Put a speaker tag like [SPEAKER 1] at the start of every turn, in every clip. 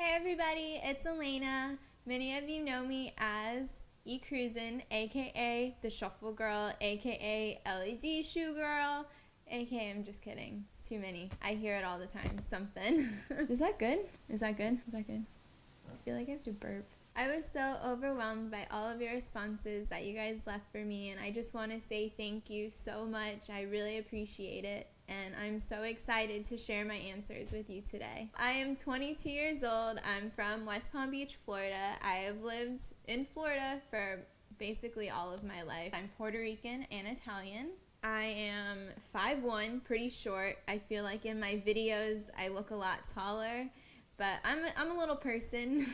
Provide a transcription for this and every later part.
[SPEAKER 1] Hey everybody, it's Elena. Many of you know me as 𝐒𝐡𝐮𝐿, aka the Shuffle Girl, aka LED Shoe Girl, aka I'm just kidding. It's too many. I hear it all the time. Something. Is that good? Is that good? Is that good? I feel like I have to burp. I was so overwhelmed by all of your responses that you guys left for me, and I just want to say thank you so much. I really appreciate it, and I'm so excited to share my answers with you today. I am 22 years old. I'm from West Palm Beach, Florida. I have lived in Florida for basically all of my life. I'm Puerto Rican and Italian. I am 5'1", pretty short. I feel like in my videos I look a lot taller, but I'm a little person.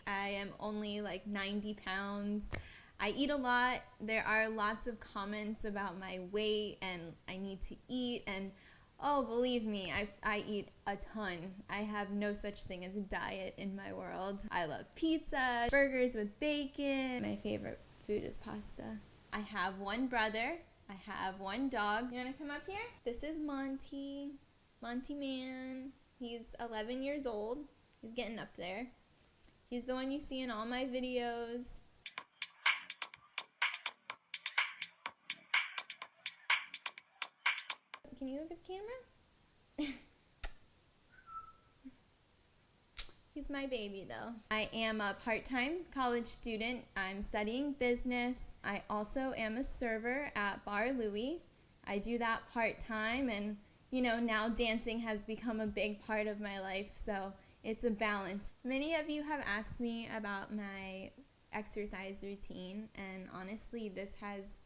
[SPEAKER 1] I am only like 90 pounds. I eat a lot. There are lots of comments about my weight and I need to eat, and oh, believe me, I eat a ton. I have no such thing as a diet in my world. I love pizza, burgers with bacon. My favorite food is pasta. I have one brother. I have one dog. You wanna come up here? This is Monty. Monty Man. He's 11 years old. He's getting up there. He's the one you see in all my videos. Can you look at the camera? He's my baby though. I am a part-time college student. I'm studying business. I also am a server at Bar Louie. I do that part-time, and you know, now dancing has become a big part of my life, so it's a balance. Many of you have asked me about my exercise routine, and honestly, this has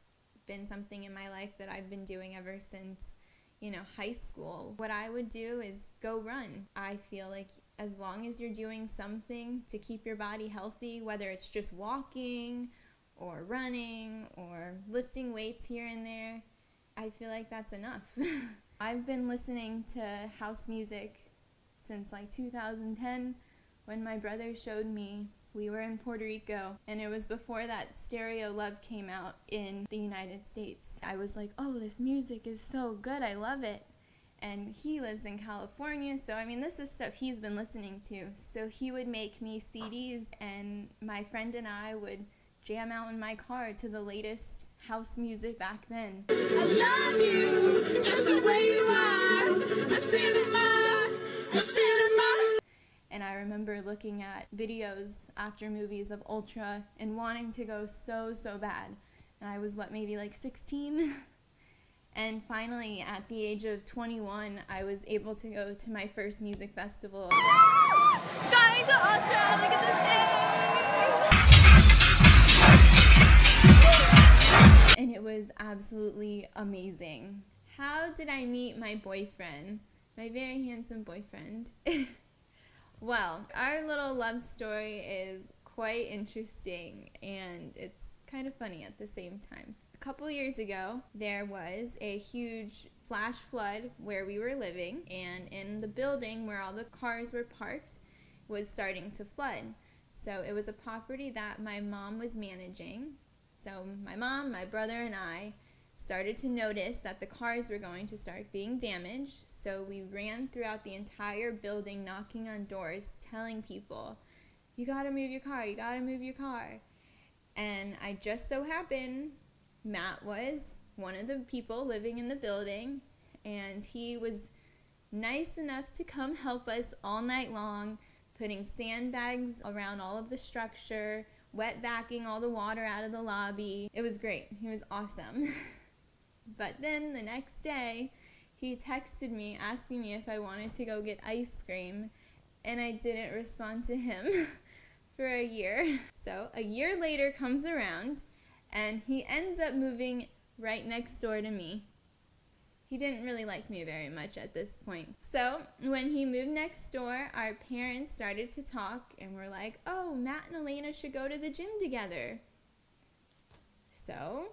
[SPEAKER 1] been something in my life that I've been doing ever since, you know, high school. What I would do is go run. I feel like as long as you're doing something to keep your body healthy, whether it's just walking or running or lifting weights here and there, I feel like that's enough. I've been listening to house music since like 2010 when my brother showed me. We were in Puerto Rico, and it was before that Stereo Love came out in the United States. I was like, oh, this music is so good, I love it. And he lives in California, so I mean, this is stuff he's been listening to. So he would make me CDs, and my friend and I would jam out in my car to the latest house music back then.
[SPEAKER 2] I love you, just the way you are. I stand in my.
[SPEAKER 1] And I remember looking at videos after movies of Ultra and wanting to go so bad. And I was, what, maybe like 16? And finally, at the age of 21, I was able to go to my first music festival. Going to Ultra! Look at this day! And it was absolutely amazing. How did I meet my boyfriend? My very handsome boyfriend. Well, our little love story is quite interesting, and it's kind of funny at the same time. A couple years ago, there was a huge flash flood where we were living, and in the building where all the cars were parked was starting to flood. So it was a property that my mom was managing. So my mom, my brother, and I started to notice that the cars were going to start being damaged, so we ran throughout the entire building knocking on doors, telling people, you gotta move your car, you gotta move your car. And I just so happened, Matt was one of the people living in the building, and he was nice enough to come help us all night long, putting sandbags around all of the structure, wet backing all the water out of the lobby. It was great. He was awesome. But then the next day, he texted me asking me if I wanted to go get ice cream, and I didn't respond to him for a year. So a year later comes around, and he ends up moving right next door to me. He didn't really like me very much at this point. So when he moved next door, our parents started to talk, and we're like, oh, Matt and Elena should go to the gym together. So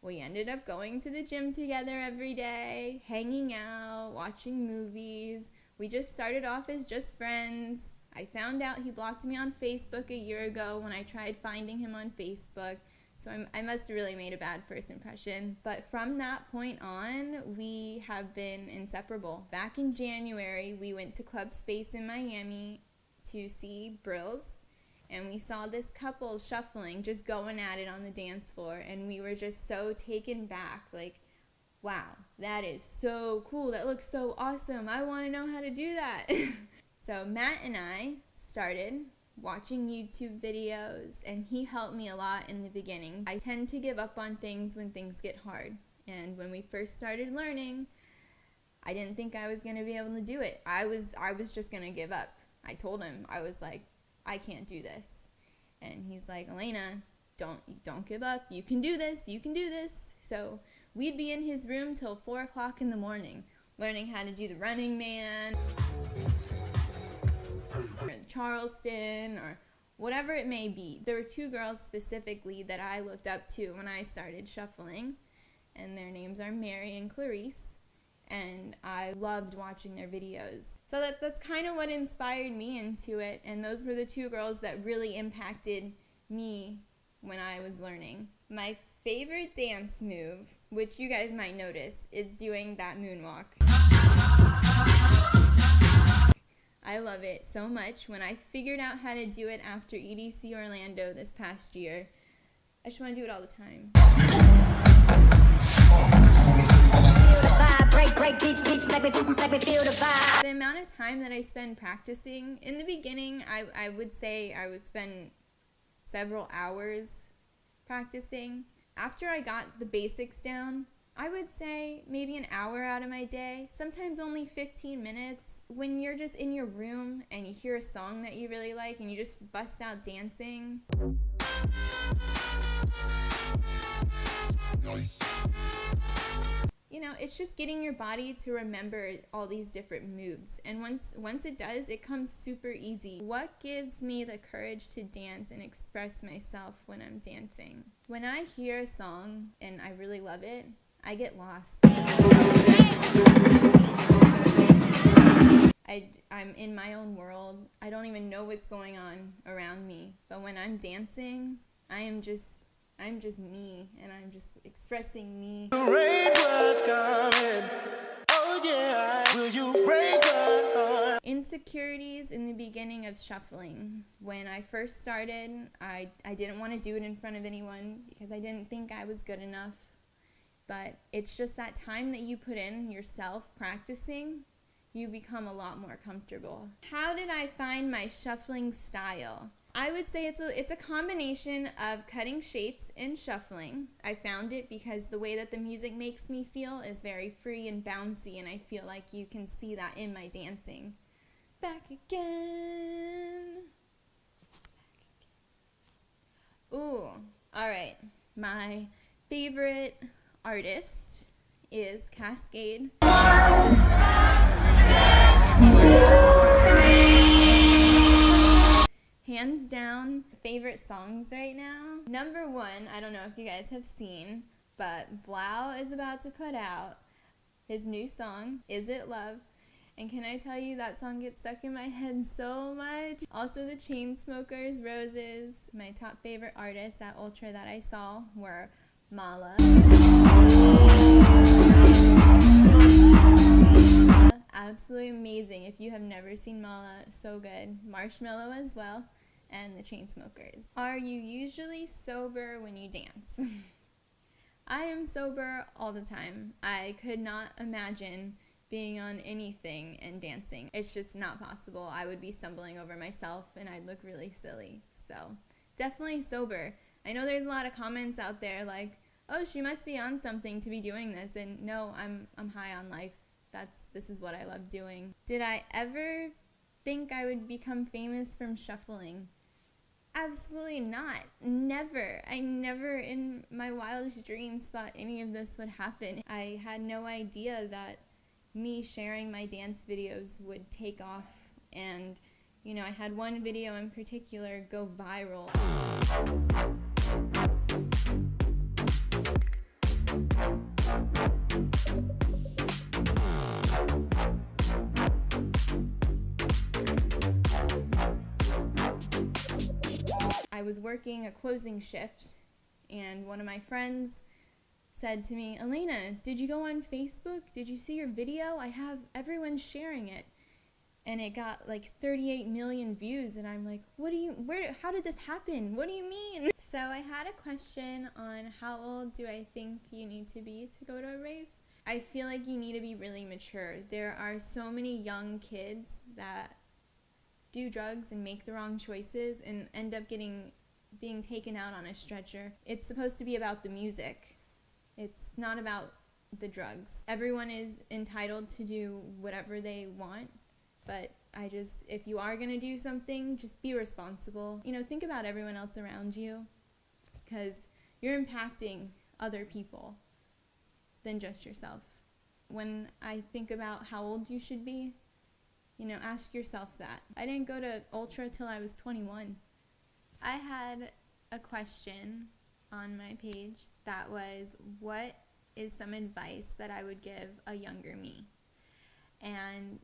[SPEAKER 1] we ended up going to the gym together every day, hanging out, watching movies. We just started off as just friends. I found out he blocked me on Facebook a year ago when I tried finding him on Facebook. So I must have really made a bad first impression. But from that point on, we have been inseparable. Back in January, we went to Club Space in Miami to see Brills, and we saw this couple shuffling, just going at it on the dance floor, and we were just so taken back, like, wow, that is so cool, that looks so awesome, I want to know how to do that. So Matt and I started watching YouTube videos, and he helped me a lot in the beginning. I tend to give up on things when things get hard, and when we first started learning, I didn't think I was going to be able to do it. I was just going to give up. I told him, I was like, I can't do this. And he's like, Elena, don't give up. You can do this. You can do this. So we'd be in his room till 4 o'clock in the morning, learning how to do the Running Man, or the Charleston, or whatever it may be. There were 2 girls specifically that I looked up to when I started shuffling, and their names are Mary and Clarice, and I loved watching their videos. So that's kind of what inspired me into it, and those were the 2 girls that really impacted me when I was learning. My favorite dance move, which you guys might notice, is doing that moonwalk. I love it so much. When I figured out how to do it after EDC Orlando this past year, I just want to do it all the time. The amount of time that I spend practicing, in the beginning, I would say I would spend several hours practicing. After I got the basics down, I would say maybe an hour out of my day, sometimes only 15 minutes. When you're just in your room and you hear a song that you really like and you just bust out dancing. You know, it's just getting your body to remember all these different moves. And once it does, it comes super easy. What gives me the courage to dance and express myself when I'm dancing? When I hear a song and I really love it, I get lost. I'm in my own world. I don't even know what's going on around me. But when I'm dancing, I'm just me, and I'm just expressing me.
[SPEAKER 2] The rain was coming. Oh yeah, will you break my heart?
[SPEAKER 1] Insecurities in the beginning of shuffling. When I first started, I didn't want to do it in front of anyone because I didn't think I was good enough. But it's just that time that you put in yourself practicing, you become a lot more comfortable. How did I find my shuffling style? I would say it's a combination of cutting shapes and shuffling. I found it because the way that the music makes me feel is very free and bouncy, and I feel like you can see that in my dancing. Back again. Ooh, all right. My favorite artist is Cascade. Hands down, favorite songs right now. Number 1, I don't know if you guys have seen, but 3LAU is about to put out his new song, Is It Love? And can I tell you, that song gets stuck in my head so much. Also the Chainsmokers, Roses. My top favorite artists at Ultra that I saw were Mala. Absolutely amazing. If you have never seen Mala, so good. Marshmello as well, and the Chainsmokers. Are you usually sober when you dance? I am sober all the time. I could not imagine being on anything and dancing. It's just not possible. I would be stumbling over myself and I'd look really silly. So definitely sober. I know there's a lot of comments out there like, oh, she must be on something to be doing this. And no, I'm high on life. This is what I love doing. Did I ever think I would become famous from shuffling? Absolutely not. Never. I never in my wildest dreams thought any of this would happen. I had no idea that me sharing my dance videos would take off. And, you know, I had one video in particular go viral. I was working a closing shift, and one of my friends said to me, Elena, did you go on Facebook? Did you see your video? I have everyone sharing it. and it got like 38 million views, and I'm like, how did this happen? What do you mean? So I had a question on how old do I think you need to be to go to a rave? I feel like you need to be really mature. There are so many young kids that do drugs and make the wrong choices and end up being taken out on a stretcher. It's supposed to be about the music. It's not about the drugs. Everyone is entitled to do whatever they want, but if you are gonna do something, just be responsible. Think about everyone else around you, because you're impacting other people than just yourself. When I think about how old you should be, ask yourself that. I didn't go to Ultra till I was 21. I had a question on my page that was, what is some advice that I would give a younger me? And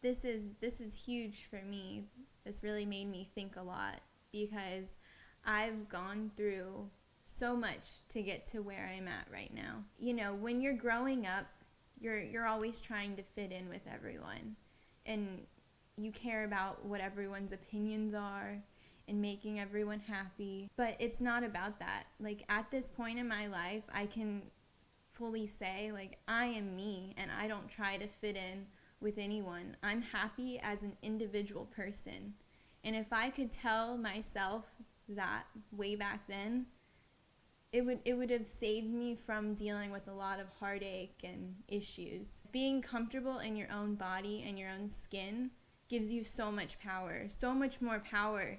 [SPEAKER 1] this is huge for me. This really made me think a lot, because I've gone through so much to get to where I'm at right now. When you're growing up, you're always trying to fit in with everyone, and you care about what everyone's opinions are and making everyone happy. But it's not about that. Like, at this point in my life, I can fully say, like, I am me, and I don't try to fit in with anyone. I'm happy as an individual person. And if I could tell myself that way back then, it would have saved me from dealing with a lot of heartache and issues. Being comfortable in your own body and your own skin gives you so much power, so much more power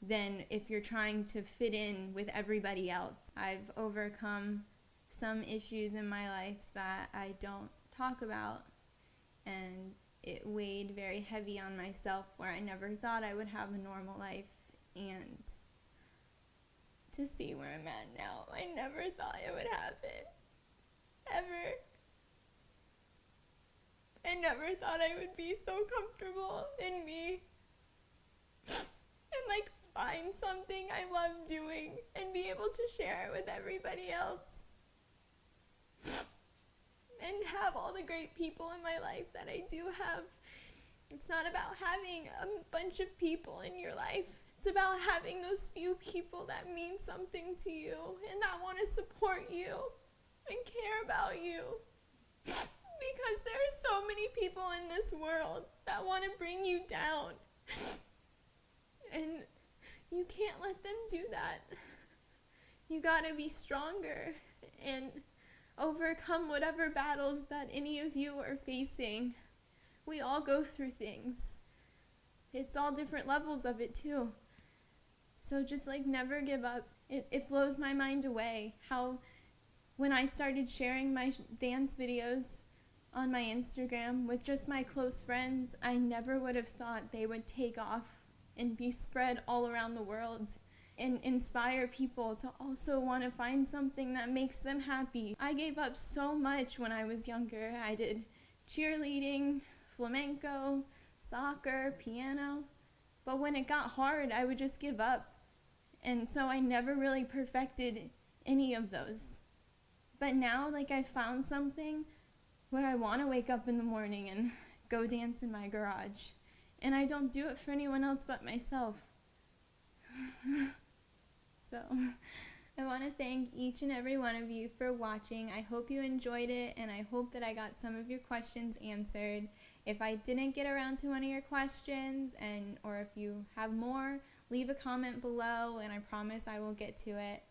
[SPEAKER 1] than if you're trying to fit in with everybody else. I've overcome some issues in my life that I don't talk about, and it weighed very heavy on myself, where I never thought I would have a normal life. And to see where I'm at now, I never thought it would happen. Ever. I never thought I would be so comfortable in me and like find something I love doing and be able to share it with everybody else. And have all the great people in my life that I do have. It's not about having a bunch of people in your life. It's about having those few people that mean something to you and that want to support you and care about you. Because there are so many people in this world that want to bring you down. And you can't let them do that. You gotta be stronger and overcome whatever battles that any of you are facing. We all go through things. It's all different levels of it too. So just never give up. It blows my mind away how when I started sharing my dance videos on my Instagram with just my close friends, I never would have thought they would take off and be spread all around the world and inspire people to also want to find something that makes them happy. I gave up so much when I was younger. I did cheerleading, flamenco, soccer, piano. But when it got hard, I would just give up. And so I never really perfected any of those. But now, I found something where I want to wake up in the morning and go dance in my garage. And I don't do it for anyone else but myself. So I want to thank each and every one of you for watching. I hope you enjoyed it, and I hope that I got some of your questions answered. If I didn't get around to one of your questions, or if you have more, leave a comment below, and I promise I will get to it.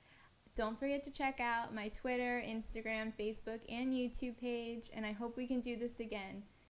[SPEAKER 1] Don't forget to check out my Twitter, Instagram, Facebook, and YouTube page, and I hope we can do this again.